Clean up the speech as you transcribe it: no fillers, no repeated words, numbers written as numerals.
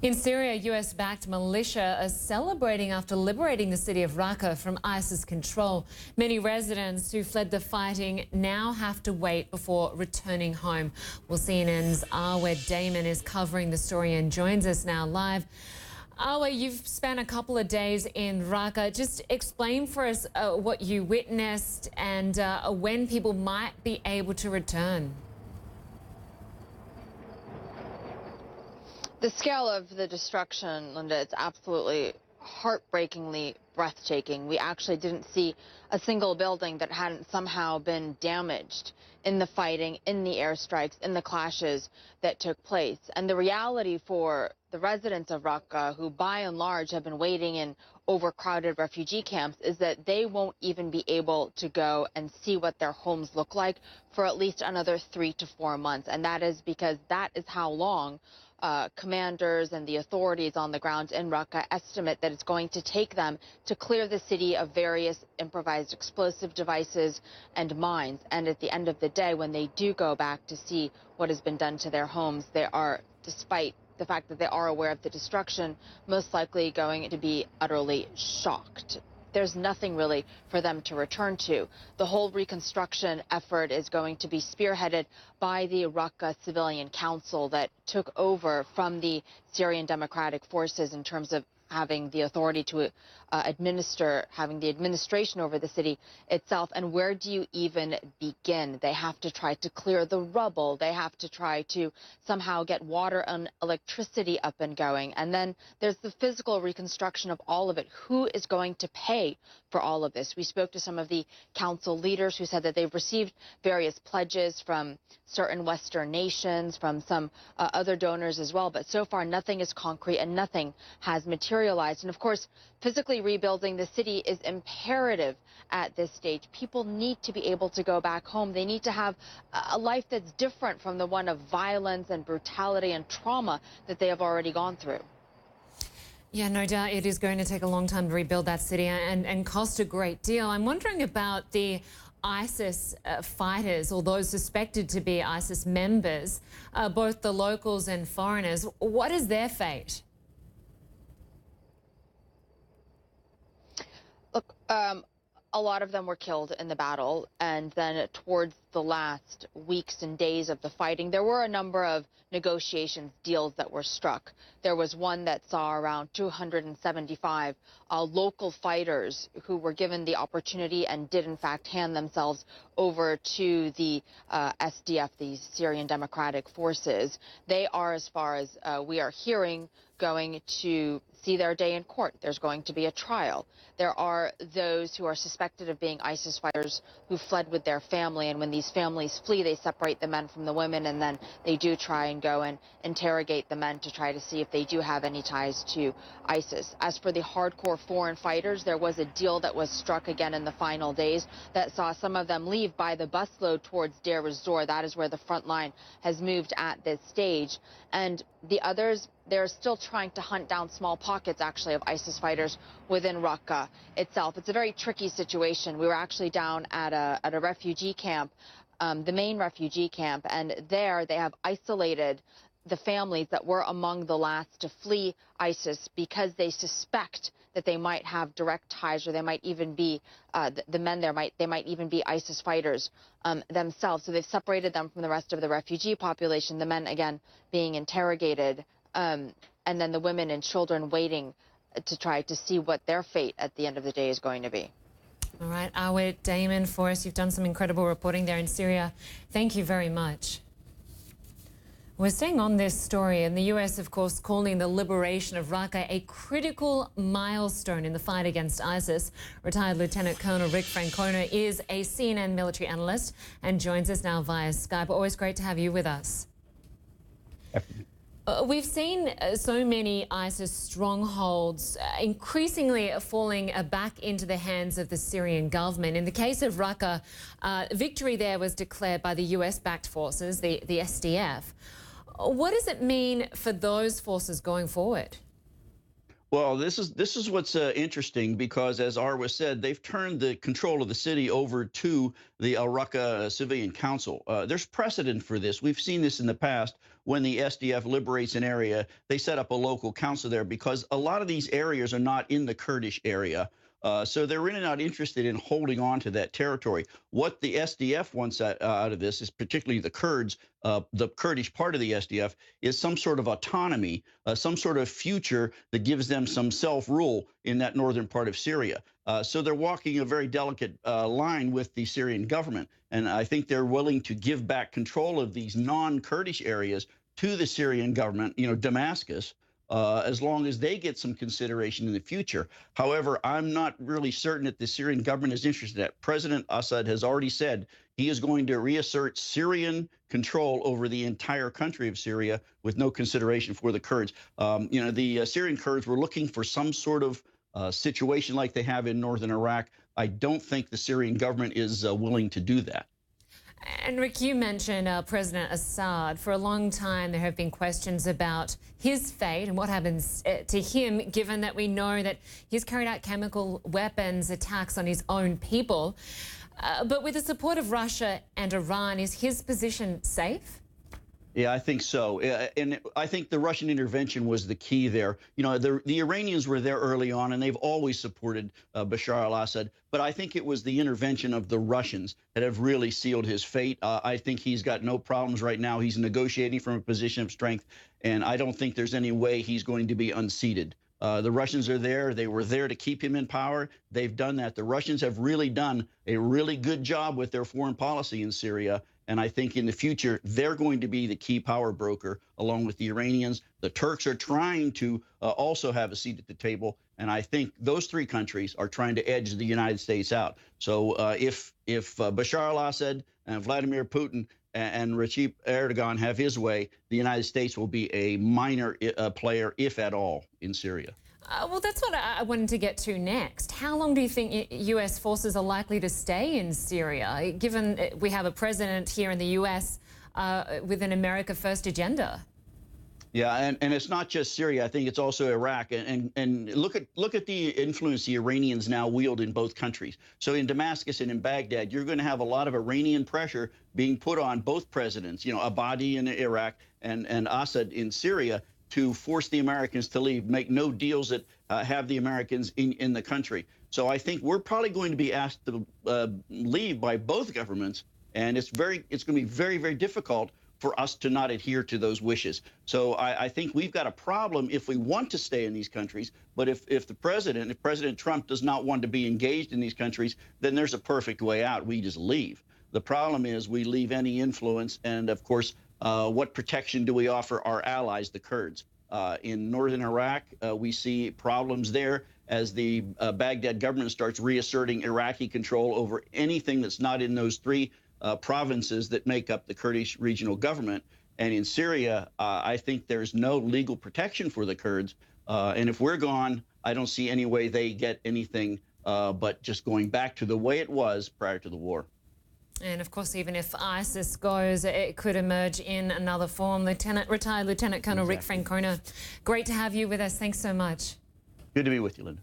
In Syria, US-backed militia are celebrating after liberating the city of Raqqa from ISIS control. Many residents who fled the fighting now have to wait before returning home. Well, CNN's Arwa Damon is covering the story and joins us now live. Arwa, you've spent a couple of days in Raqqa. Just explain for us what you witnessed and when people might be able to return. The scale of the destruction, Lynda, it's absolutely heartbreakingly breathtaking. We actually didn't see a single building that hadn't somehow been damaged in the fighting, in the airstrikes, in the clashes that took place. And the reality for the residents of Raqqa, who by and large have been waiting in overcrowded refugee camps, is that they won't even be able to go and see what their homes look like for at least another 3 to 4 months. And that is because that is how long commanders and the authorities on the ground in Raqqa estimate that it's going to take them to clear the city of various improvised explosive devices and mines. And at the end of the day, when they do go back to see what has been done to their homes, they are, despite the fact that they are aware of the destruction, most likely going to be utterly shocked. There's nothing really for them to return to. The whole reconstruction effort is going to be spearheaded by the Raqqa Civilian Council that took over from the Syrian Democratic Forces in terms of having the authority to having the administration over the city itself. And where do you even begin? They have to try to clear the rubble. They have to try to somehow get water and electricity up and going. And then there's the physical reconstruction of all of it. Who is going to pay for all of this? We spoke to some of the council leaders who said that they've received various pledges from certain Western nations, from some other donors as well. But so far, nothing is concrete and nothing has materialized. And of course, physically rebuilding the city is imperative at this stage. People need to be able to go back home. They need to have a life that's different from the one of violence and brutality and trauma that they have already gone through. Yeah, no doubt it is going to take a long time to rebuild that city and cost a great deal. I'm wondering about the ISIS fighters, or those suspected to be ISIS members, both the locals and foreigners. What is their fate? Look, a lot of them were killed in the battle, and then towards the last weeks and days of the fighting, there were a number of negotiations, deals that were struck. There was one that saw around 275 local fighters who were given the opportunity and did in fact hand themselves over to the SDF, the Syrian Democratic Forces. They are, as far as we are hearing, going to see their day in court. There's going to be a trial. There are those who are suspected of being ISIS fighters who fled with their family, and when these families flee, they separate the men from the women, and then they do try and go and interrogate the men to try to see if they do have any ties to ISIS. As for the hardcore foreign fighters, there was a deal that was struck again in the final days that saw some of them leave by the busload towards Deir ez-Zor. That is where the front line has moved at this stage. And the others, they're still trying to hunt down small pockets, actually, of ISIS fighters within Raqqa itself. It's a very tricky situation. We were actually down at a refugee camp, the main refugee camp, and there they have isolated the families that were among the last to flee ISIS because they suspect that they might have direct ties, or they might even be the men there they might even be ISIS fighters themselves. So they've separated them from the rest of the refugee population, the men again being interrogated, and then the women and children waiting to try to see what their fate at the end of the day is going to be. All right, Arwa Damon for us. You've done some incredible reporting there in Syria. Thank you very much. We're staying on this story, and the US, of course, calling the liberation of Raqqa a critical milestone in the fight against ISIS. Retired Lieutenant Colonel Francona is a CNN military analyst and joins us now via Skype. Always great to have you with us. We've seen so many ISIS strongholds increasingly falling back into the hands of the Syrian government. In the case of Raqqa, victory there was declared by the US-backed forces, the SDF. What does it mean for those forces going forward? Well, this is what's interesting because, as Arwa said, they've turned the control of the city over to the Al Raqqa Civilian Council. There's precedent for this. We've seen this in the past when the SDF liberates an area. They set up a local council there because a lot of these areas are not in the Kurdish area. So they're really not interested in holding on to that territory. What the SDF wants out of this is particularly the Kurds, the Kurdish part of the SDF, is some sort of autonomy, some sort of future that gives them some self-rule in that northern part of Syria. So they're walking a very delicate line with the Syrian government. And I think they're willing to give back control of these non-Kurdish areas to the Syrian government, Damascus, as long as they get some consideration in the future. However, I'm not really certain that the Syrian government is interested in that. President Assad has already said he is going to reassert Syrian control over the entire country of Syria with no consideration for the Kurds. The Syrian Kurds were looking for some sort of situation like they have in northern Iraq. I don't think the Syrian government is willing to do that. And Rick, you mentioned President Assad. For a long time, there have been questions about his fate and what happens to him, given that we know that he's carried out chemical weapons attacks on his own people. But with the support of Russia and Iran, is his position safe? Yeah, I think so. And I think the Russian intervention was the key there. The Iranians were there early on, and they've always supported Bashar al-Assad. But I think it was the intervention of the Russians that have really sealed his fate. I think he's got no problems right now. He's negotiating from a position of strength, and I don't think there's any way he's going to be unseated. The Russians are there. They were there to keep him in power. They've done that. The Russians have really done a really good job with their foreign policy in Syria. And I think in the future, they're going to be the key power broker along with the Iranians. The Turks are trying to also have a seat at the table. And I think those three countries are trying to edge the United States out. So if Bashar al-Assad and Vladimir Putin and Recep Erdogan have his way, the United States will be a minor player, if at all, in Syria. Well, that's what I wanted to get to next. How long do you think U.S. forces are likely to stay in Syria, given we have a president here in the U.S. With an America First agenda? Yeah, and it's not just Syria. I think it's also Iraq. And look at the influence the Iranians now wield in both countries. So in Damascus and in Baghdad, you're going to have a lot of Iranian pressure being put on both presidents, Abadi in Iraq and Assad in Syria, to force the Americans to leave, make no deals that have the Americans in the country. So I think we're probably going to be asked to leave by both governments, and it's going to be very, very difficult for us to not adhere to those wishes. So I think we've got a problem if we want to stay in these countries. But if President Trump does not want to be engaged in these countries, then there's a perfect way out. We just leave. The problem is we leave any influence, and of course, what protection do we offer our allies, the Kurds? In northern Iraq, we see problems there as the Baghdad government starts reasserting Iraqi control over anything that's not in those three provinces that make up the Kurdish regional government. And in Syria, I think there's no legal protection for the Kurds. And if we're gone, I don't see any way they get anything but just going back to the way it was prior to the war. And of course, even if ISIS goes, it could emerge in another form. Retired Lieutenant Colonel Rick Francona, great to have you with us. Thanks so much. Good to be with you, Lynda.